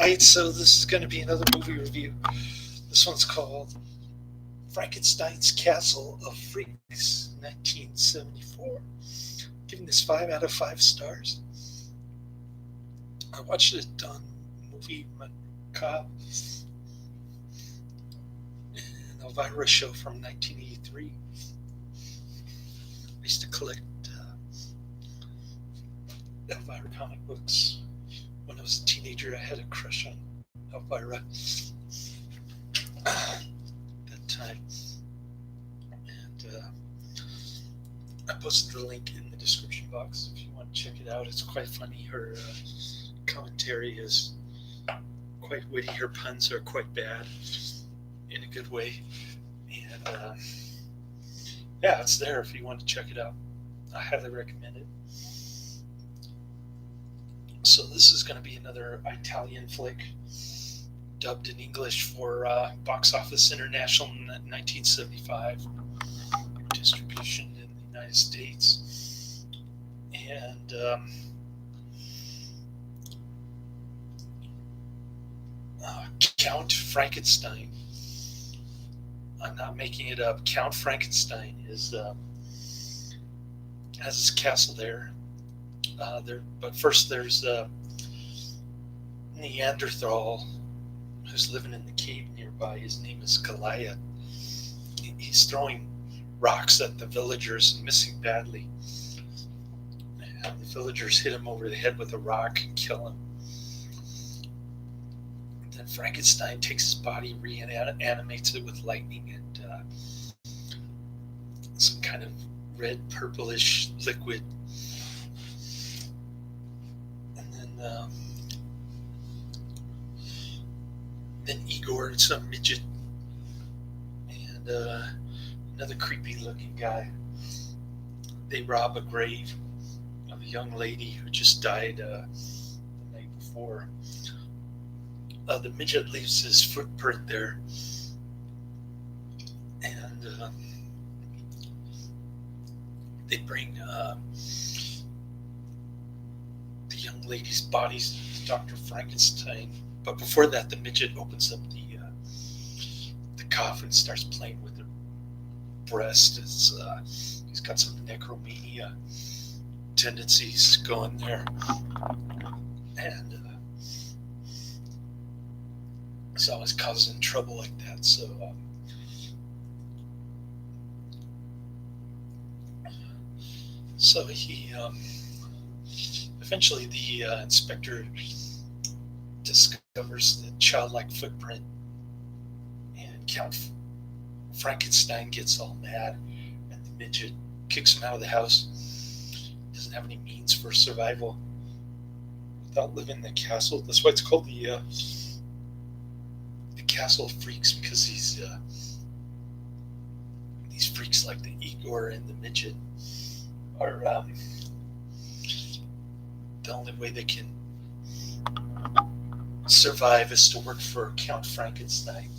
right, so this is going to be another movie review. This one's called Frankenstein's Castle of Freaks, 1974. Giving this 5 out of 5 stars. I watched it on Movie Macabre, an Elvira show from 1983. I used to collect Elvira comic books. When I was a teenager, I had a crush on Elvira that time. And I posted the link in the description box if you want to check it out. It's quite funny. Her commentary is quite witty. Her puns are quite bad in a good way. And yeah, it's there if you want to check it out. I highly recommend it. So this is going to be another Italian flick dubbed in English for Box Office International in 1975, distribution in the United States. And Count Frankenstein. I'm not making it up. Count Frankenstein has his castle there. But first there's Neanderthal who's living in the cave nearby. His name is Goliath. He's throwing rocks at the villagers and missing badly. And the villagers hit him over the head with a rock and kill him. Then Frankenstein takes his body, reanimates it with lightning and some kind of red purplish liquid. Then Igor, some midget, and another creepy looking guy. They rob a grave of a young lady who just died the night before. The midget leaves his footprint there, and they bring the young lady's bodies to Dr. Frankenstein. But before that, the midget opens up the coffin and starts playing with her breast. He's got some necromania tendencies going there. And he's always causing trouble like that. So he eventually the inspector discovers the childlike footprint, and Count Frankenstein gets all mad, and the midget kicks him out of the house. Doesn't have any means for survival without living in the castle. That's why it's called the Castle of Freaks, because these freaks like the Igor and the midget are the only way they can survive is to work for Count Frankenstein.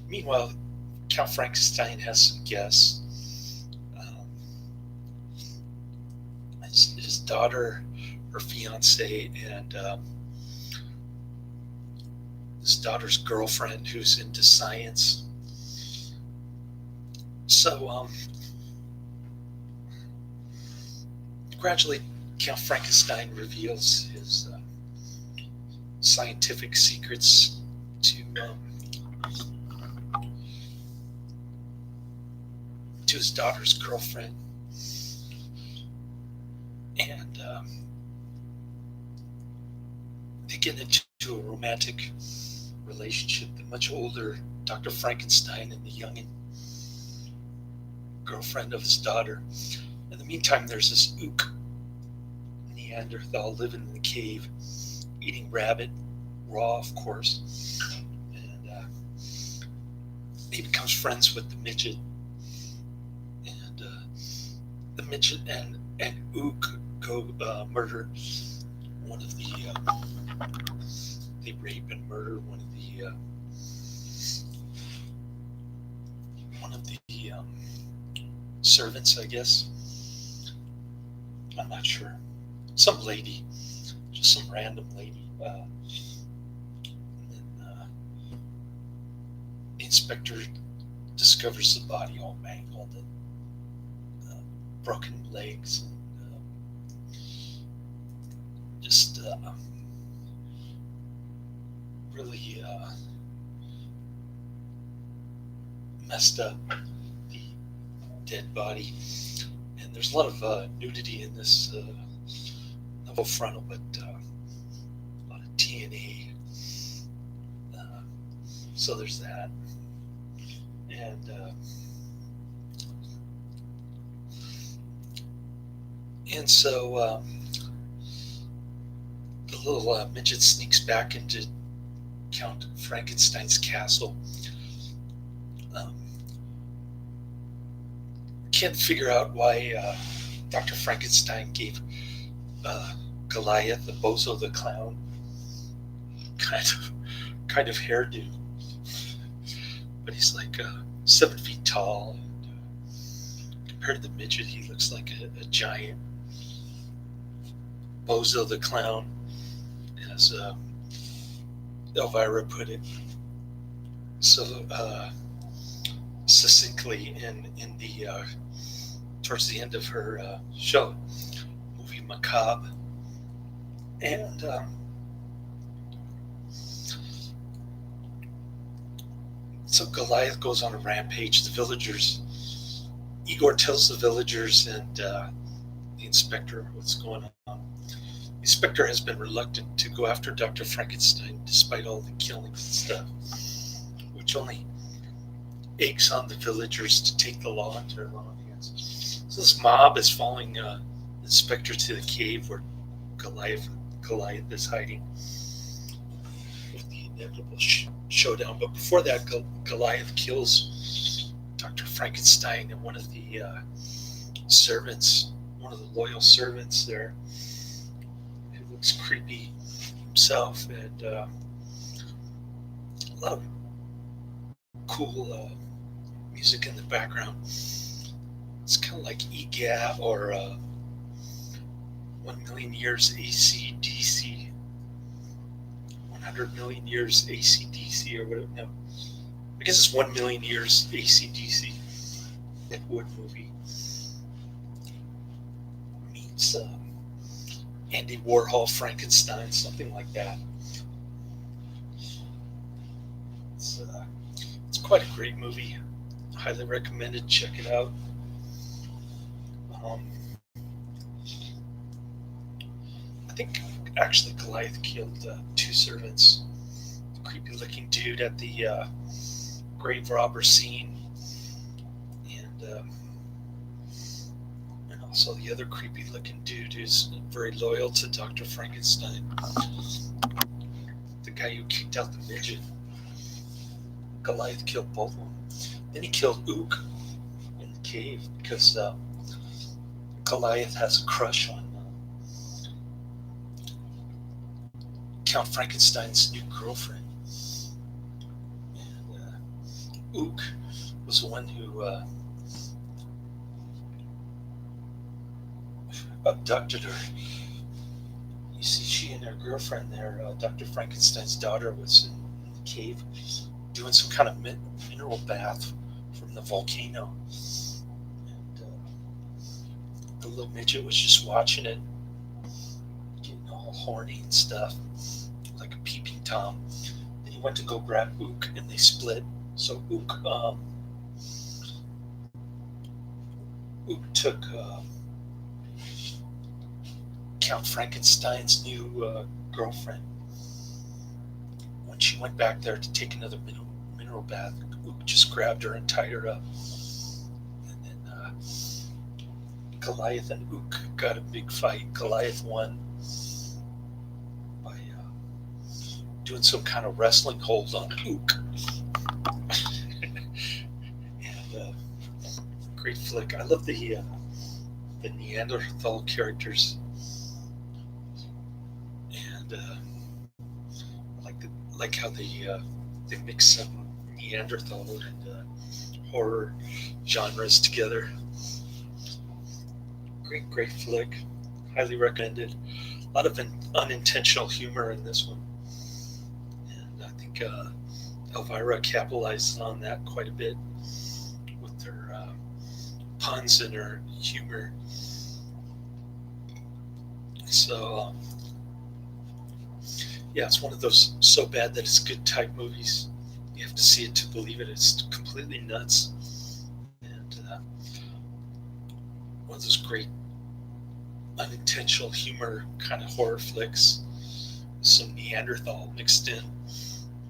Meanwhile, Count Frankenstein has some guests. His daughter, her fiance, and his daughter's girlfriend who's into science. So gradually Count Frankenstein reveals his scientific secrets to his daughter's girlfriend, and they get into a romantic relationship. The much older Dr. Frankenstein and the young girlfriend of his daughter. In the meantime, there's this Ook Neanderthal living in the cave, eating rabbit, raw, of course. And he becomes friends with the midget. And the midget and Ook go murder one of the... they rape and murder one of the servants, I guess. I'm not sure. Some lady, just some random lady. inspector discovers the body all mangled and broken legs and just really messed up, the dead body. And there's a lot of nudity in this novel frontal, but a lot of TNA. So there's that. And so the little midget sneaks back into Count Frankenstein's castle. Can't figure out why Dr. Frankenstein gave Goliath, the bozo, the clown, kind of hairdo. But he's like 7 feet tall. And, compared to the midget, he looks like a giant. Bozo the clown, as Elvira put it so succinctly in the towards the end of her show, movie Macabre. And so Goliath goes on a rampage. The villagers, Igor tells the villagers and the inspector what's going on. The inspector has been reluctant to go after Dr. Frankenstein despite all the killings and stuff, which only eggs on the villagers to take the law into their own hands. So this mob is following the inspector to the cave where Goliath is hiding with the inevitable showdown. But before that, Goliath kills Dr. Frankenstein and one of the servants, one of the loyal servants there, who looks creepy himself, and a lot of cool music in the background. It's kind of like EGAT or 1 million years AC/DC, 100 million years AC/DC, or whatever. No, I guess it's 1 million years AC/DC. That Wood movie meets Andy Warhol Frankenstein, something like that. It's quite a great movie. Highly recommended. Check it out. I think actually Goliath killed 2 servants. The creepy looking dude at the grave robber scene, and also the other creepy looking dude who's very loyal to Dr. Frankenstein. The guy who kicked out the midget. Goliath killed both of them. Then he killed Ook in the cave because Goliath has a crush on Count Frankenstein's new girlfriend. And Ook was the one who abducted her. You see, she and her girlfriend there, Dr. Frankenstein's daughter, was in the cave doing some kind of mineral bath from the volcano. And the little midget was just watching it, getting all horny and stuff, like a peeping Tom. Then he went to go grab Ook, and they split. So Ook took Count Frankenstein's new girlfriend. When she went back there to take another mineral bath, Ook just grabbed her and tied her up. And then Goliath and Ook got a big fight. Goliath won by doing some kind of wrestling hold on Ook. And great flick. I love the Neanderthal characters. And I like how they mix some Neanderthal and horror genres together. Great flick. Highly recommended. A lot of unintentional humor in this one. And I think Elvira capitalizes on that quite a bit with her puns and her humor. So, yeah, it's one of those so bad that it's good type movies. You have to see it to believe it. It's completely nuts. And one of those great unintentional humor kind of horror flicks. Some Neanderthal mixed in.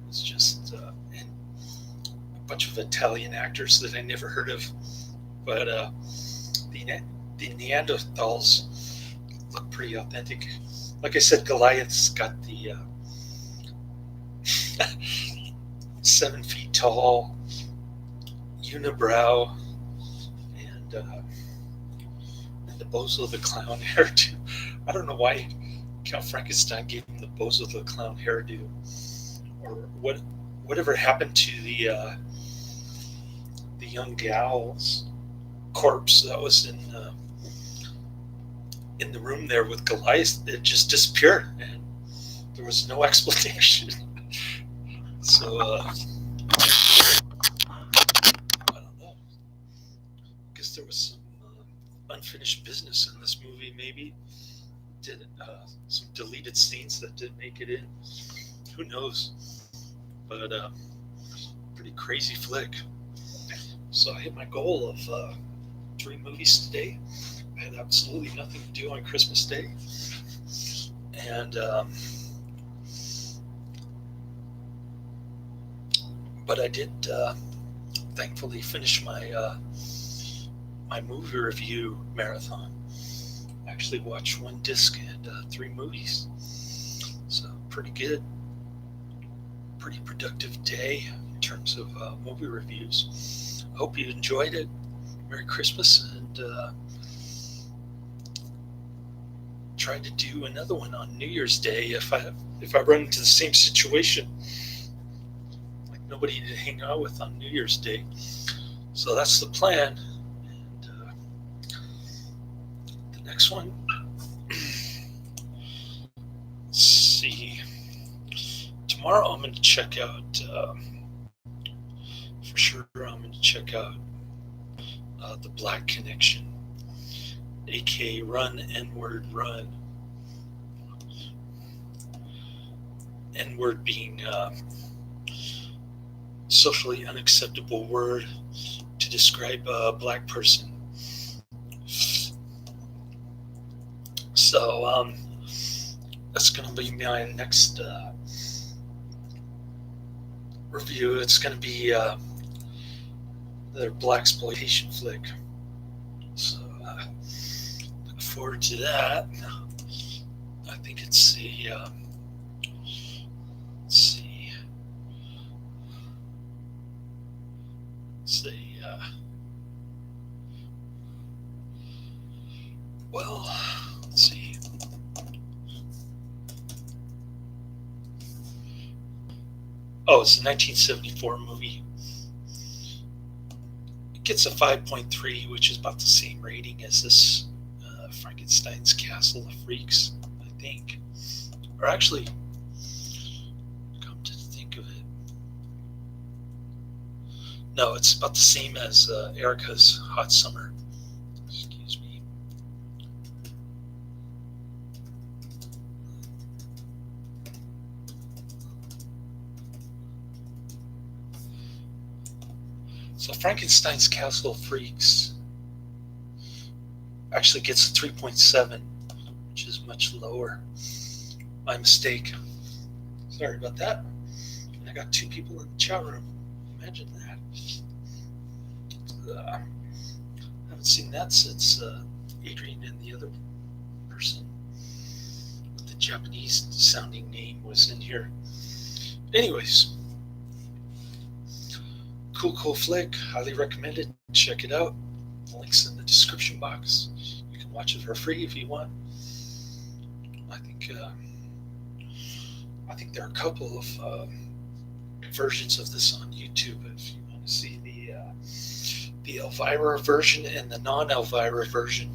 It's just and a bunch of Italian actors that I never heard of. But the Neanderthals look pretty authentic. Like I said, Goliath's got the 7 feet tall, unibrow, and the Bozo the Clown hairdo. I don't know why Count Frankenstein gave him the Bozo the Clown hairdo, or whatever happened to the young gal's corpse that was in the room there with Goliath. It just disappeared, and there was no explanation. So I don't know. I guess there was some unfinished business in this movie. Maybe did some deleted scenes that didn't make it in. Who knows? But pretty crazy flick. So I hit my goal of 3 movies today. I had absolutely nothing to do on Christmas Day, and but I did thankfully finish my my movie review marathon. I actually watched 1 disc and 3 movies, so pretty good, pretty productive day in terms of movie reviews. I hope you enjoyed it. Merry Christmas, and try to do another one on New Year's Day if I run into the same situation, like nobody to hang out with on New Year's Day. So that's the plan. And the next one, let's see. Tomorrow I'm going to check out, for sure, I'm going to check out The Black Connection, aka Run, N-Word, Run. N-word being socially unacceptable word to describe a black person. So that's going to be my next review. It's going to be their blaxploitation flick. So look forward to that. I think it's the let's see. It's the well, let's see. Oh, it's a 1974 movie. It gets a 5.3, which is about the same rating as this Frankenstein's Castle of Freaks, I think. Or actually, come to think of it, no, it's about the same as Erica's Hot Summer. Excuse me. So Frankenstein's Castle of Freaks actually gets a 3.7, which is much lower. My mistake. Sorry about that. And I got 2 people in the chat room. Imagine that. I haven't seen that since Adrian and the other person with the Japanese sounding name was in here. Anyways, cool flick. Highly recommend it. Check it out. The link's in the description box. You can watch it for free if you want. I think there are a couple of versions of this on YouTube if you want to see the Elvira version and the non-Elvira version.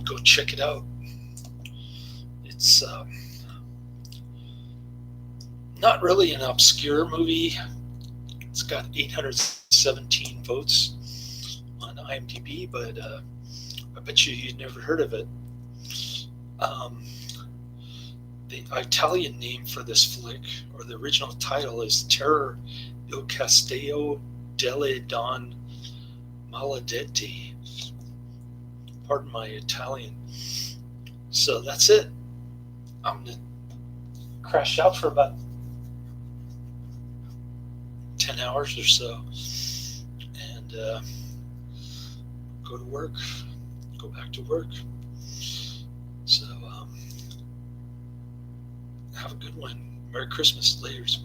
Go check it out. It's Not really an obscure movie. It's got 817 votes on IMDb, but I bet you'd never heard of it. Um, the Italian name for this flick, or the original title, is Terror il Castello delle Don Maledette. Pardon my Italian. So that's it. I'm going to crash out for about 10 hours or so and go to work, go back to work. So have a good one. Merry Christmas. Laters.